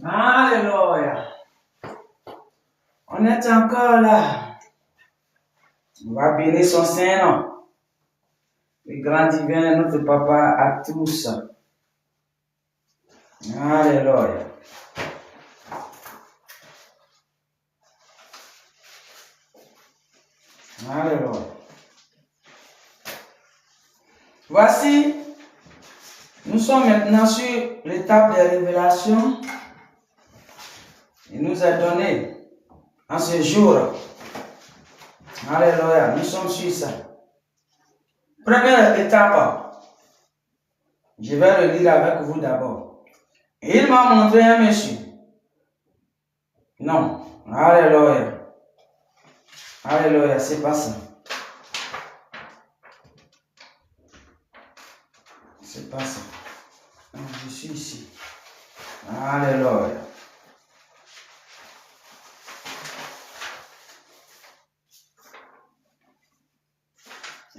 Alléluia. On est encore là. On va bénir son Saint-Nom. Le grand divin, notre papa à tous. Alléluia. Alléluia. Voici, nous sommes maintenant sur l'étape des révélations. Il nous a donné en ce jour. Alléluia, nous sommes sur ça. Première étape, je vais le lire avec vous d'abord. Il m'a montré un monsieur. Non, alléluia. Alléluia, c'est pas ça. C'est pas ça. Je suis ici. Alléluia.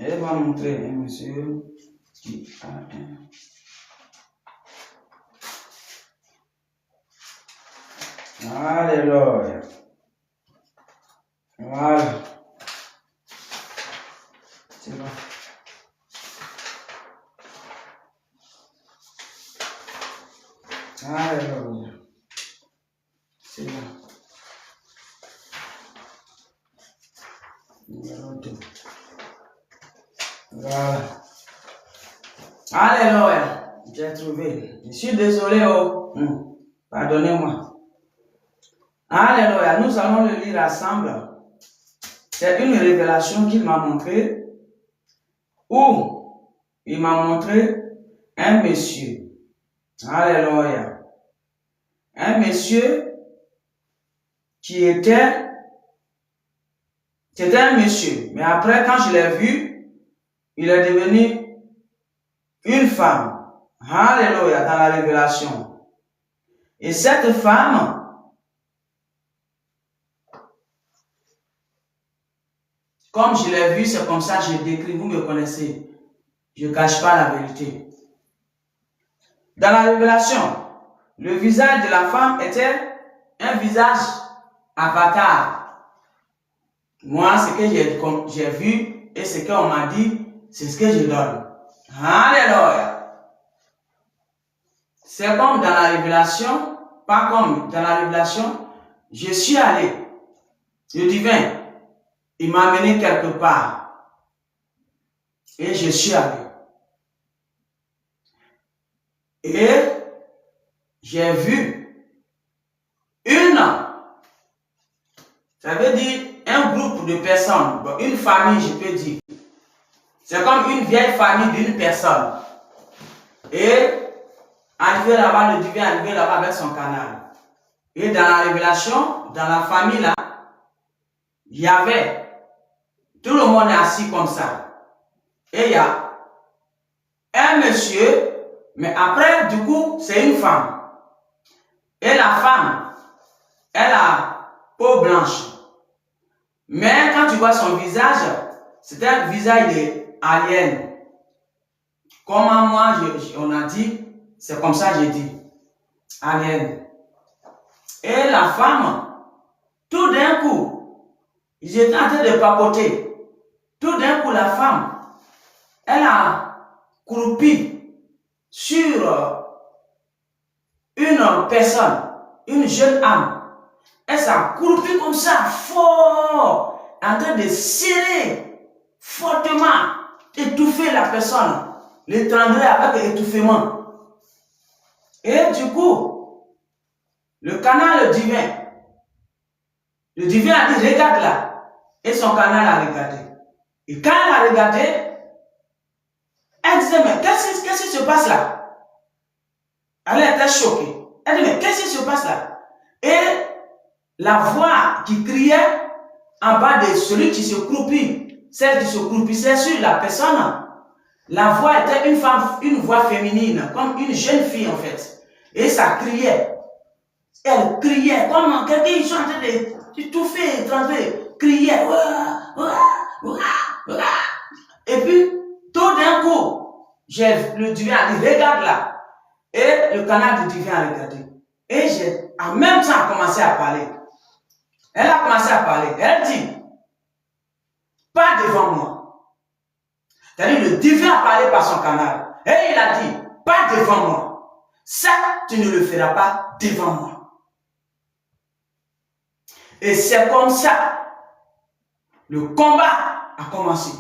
Il m'a montré un monsieur qui a un. Alléluia. Voilà. C'est bon. Alléluia. C'est bon. Numéro 2. Voilà. Alléluia. J'ai trouvé. Je suis désolé. Oh. Pardonnez-moi. Alléluia. Nous allons le lire ensemble. C'est une révélation qu'il m'a montrée où il m'a montré un monsieur. Alléluia. Un monsieur qui était... C'était un monsieur. Mais après, quand je l'ai vu, il est devenu une femme. Alléluia, dans la révélation. Et cette femme, comme je l'ai vu, c'est comme ça que je décris, vous me connaissez. Je ne cache pas la vérité. Dans la révélation, le visage de la femme était un visage avatar. Moi, ce que j'ai vu et ce qu'on m'a dit, c'est ce que je donne. Alléluia. C'est comme dans la révélation, pas comme dans la révélation, je suis allé. Le divin, il m'a amené quelque part. Et je suis allé. Et j'ai vu ça veut dire un groupe de personnes, une famille, je peux dire. C'est comme une vieille famille d'une personne. Et arrivé là-bas, le divin est arrivé là-bas avec son canal. Et dans la révélation, dans la famille là, il y avait, tout le monde est assis comme ça. Et il y a un monsieur, mais après, du coup, c'est une femme. Et la femme, elle a peau blanche. Mais quand tu vois son visage, c'est un visage d'alien. Comme moi, on a dit, c'est comme ça que j'ai dit. Alien. Et la femme, tout d'un coup, ils étaient en train de papoter. Tout d'un coup, la femme, elle a croupi sur une personne, une jeune âme. Elle s'est accroupie comme ça, fort, en train de serrer fortement, étouffer la personne, l'étrangler avec étouffement. Et du coup, le canal divin a dit, regarde là. Et son canal a regardé. Et quand elle a regardé, elle disait, mais qu'est-ce qui se passe là? Elle était choquée. Elle dit, mais qu'est-ce qui se passe là? Et la voix qui criait en bas de celui qui se croupit, celle qui se croupissait sur la personne, la voix était une voix féminine, comme une jeune fille en fait. Et ça criait. Elle criait comme quelqu'un qui est en train d'étouffer, trembler, criait. Et puis, tout d'un coup, le divin a dit, regarde là. Et le canal du divin a regardé. Et j'ai en même temps commencé à parler. Elle a commencé à parler. Elle dit, pas devant moi. C'est-à-dire, le divin a parlé par son canal. Et il a dit, pas devant moi. Ça, tu ne le feras pas devant moi. Et c'est comme ça, le combat a commencé.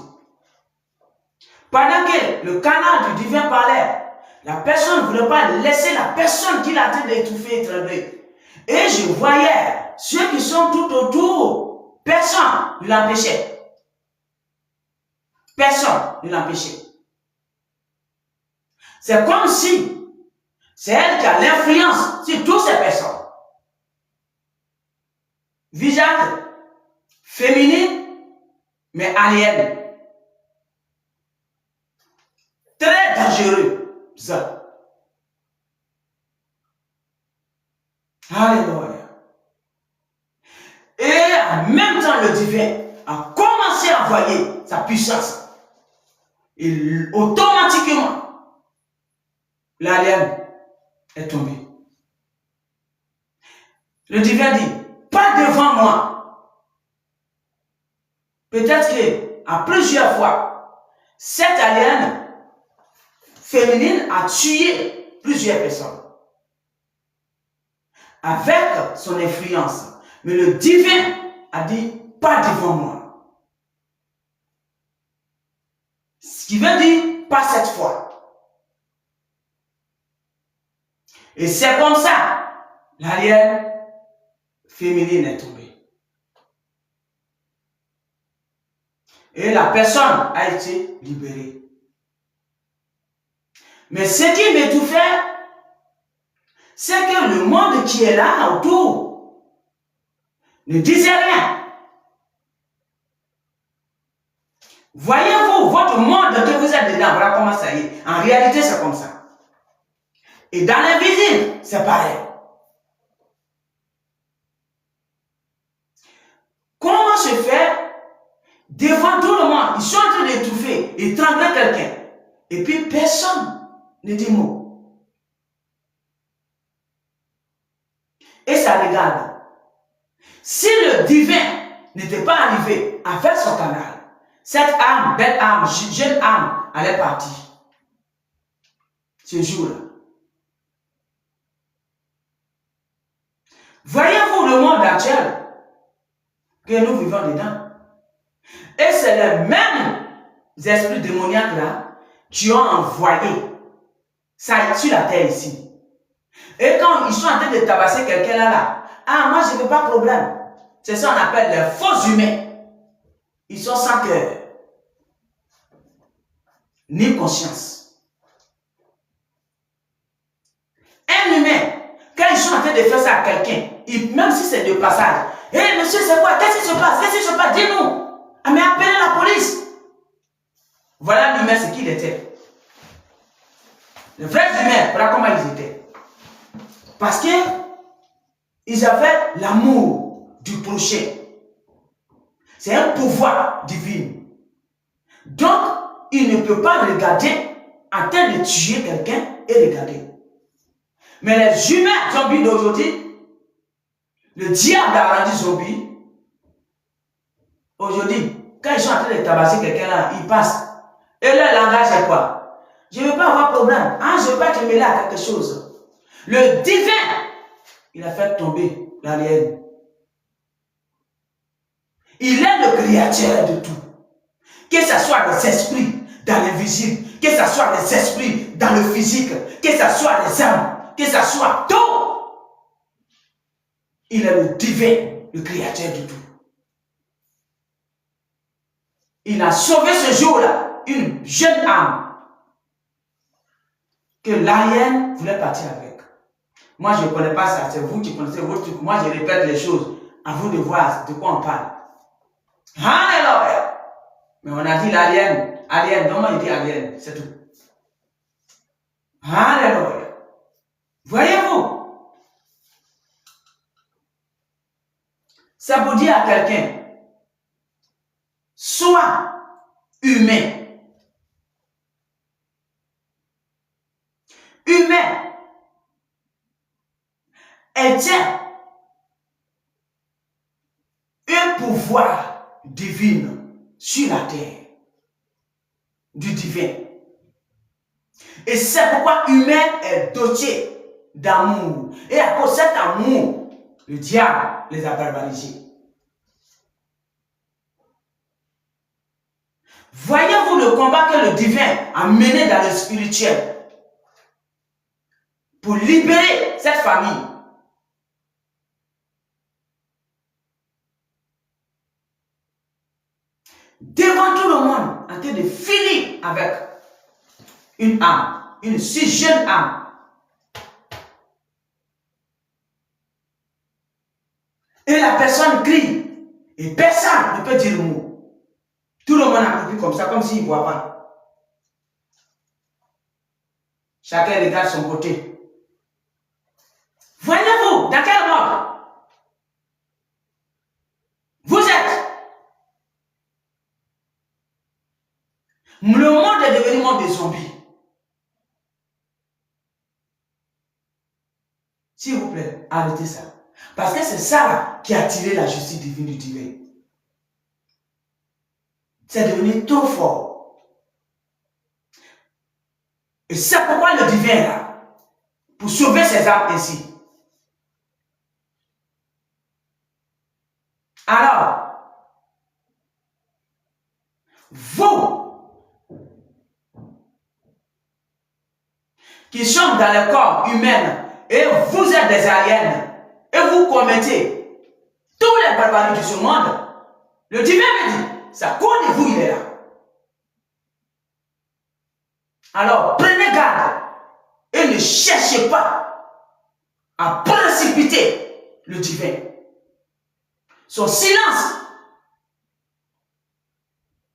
Pendant que le canal du divin parlait, la personne ne voulait pas laisser la personne qui l'a dit d'étouffer et trembler. Et je voyais ceux qui sont tout autour, personne ne l'empêchait. Personne ne l'empêchait. C'est comme si c'est elle qui a l'influence sur toutes ces personnes. Visage féminine, mais alien. Très dangereux, ça. Alléluia. Et en même temps, le divin a commencé à envoyer sa puissance. Et automatiquement, l'alien est tombé. Le divin dit, pas devant moi. Peut-être que à plusieurs fois, cette alien féminine a tué plusieurs personnes avec son influence. Mais le divin a dit, pas devant moi. Ce qui veut dire, pas cette fois. Et c'est comme ça, l'alien féminine est tombée. Et la personne a été libérée. Mais ce qui m'étouffait, c'est que le monde qui est là autour ne disait rien. Voyez-vous, votre monde que vous êtes dedans, voilà comment ça y est. En réalité, c'est comme ça. Et dans l'invisible, c'est pareil. Comment se faire devant tout le monde, ils sont en train d'étouffer, étrangler quelqu'un. Et puis personne ne dit mot. Et ça regarde. Si le divin n'était pas arrivé à faire son canal, cette âme, belle âme, jeune âme, allait partir. Ce jour-là. Voyez-vous le monde actuel que nous vivons dedans? Et c'est les mêmes esprits démoniaques là qui ont envoyé ça sur la terre ici. Et quand ils sont en train de tabasser quelqu'un là, ah moi je ne veux pas de problème. C'est ça qu'on appelle les faux humains. Ils sont sans cœur, ni conscience. Un humain, quand ils sont en train de faire ça à quelqu'un, même si c'est de passage, hé hey, monsieur c'est quoi? Qu'est-ce qui se passe? Qu'est-ce qui se passe? Dis-nous. Ah, mais appelez la police. Voilà l'humain ce qu'il était. Les vrais humains, voilà comment ils étaient. Parce que ils avaient l'amour du prochain. C'est un pouvoir divin. Donc, il ne peut pas regarder en train de tuer quelqu'un et regarder. Mais les humains zombies d'aujourd'hui, le diable a rendu zombie. Aujourd'hui, quand ils sont en train de tabasser quelqu'un là, ils passent. Et leur langage est quoi? Je ne veux pas avoir de problème. Ah, je ne veux pas te mêler à quelque chose. Le divin, il a fait tomber l'alien. Il est le créateur de tout. Que ce soit les esprits dans l'invisible, que ce soit les esprits dans le physique, que ce soit les âmes, que ce soit tout. Il est le divin, le créateur de tout. Il a sauvé ce jour-là une jeune âme que l'alien voulait partir avec. Moi, je ne connais pas ça. C'est vous qui connaissez votre truc. Moi, je répète les choses. À vous de voir de quoi on parle. Alléluia. Mais on a dit l'alien. Alien. Non, moi, il dit alien. C'est tout. Alléluia. Voyez-vous? Ça peut dire à quelqu'un, sois humain. Humain. elle tient un pouvoir divin sur la terre, du divin. Et c'est pourquoi l'humain est doté d'amour. Et à cause de cet amour, le diable les a barbarisés. Voyez-vous le combat que le divin a mené dans le spirituel pour libérer cette famille? Devant tout le monde, en train de finir avec une âme, une si jeune âme. Et la personne crie, et personne ne peut dire le mot. Tout le monde a compris comme ça, comme s'il ne voit pas. Chacun regarde son côté. Voyez-vous, dans quel monde vous êtes? Le monde est devenu monde des zombies. S'il vous plaît, arrêtez ça. Parce que c'est ça qui a tiré la justice divine du divin. C'est devenu trop fort. Et c'est pourquoi le divin est là. Pour sauver ses âmes ainsi. Alors, vous, qui sont dans le corps humain, et vous êtes des aliens, et vous commettez tous les barbaries de ce monde, le divin me dit, ça court de vous, il est là. Alors, prenez garde et ne cherchez pas à précipiter le divin. Son silence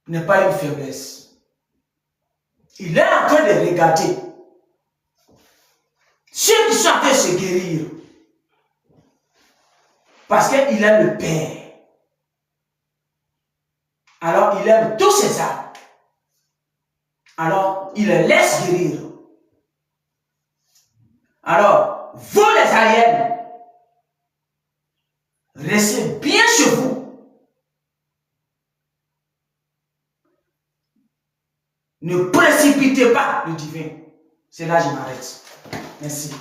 n'est pas une faiblesse. Il est en train de regarder ceux qui sont en train de se guérir. Parce qu'il aime le Père. Alors, il aime tous ses âmes. Alors, il les laisse guérir. Alors, vous les aliens, restez bien chez vous. Ne précipitez pas le divin. C'est là que je m'arrête. Merci.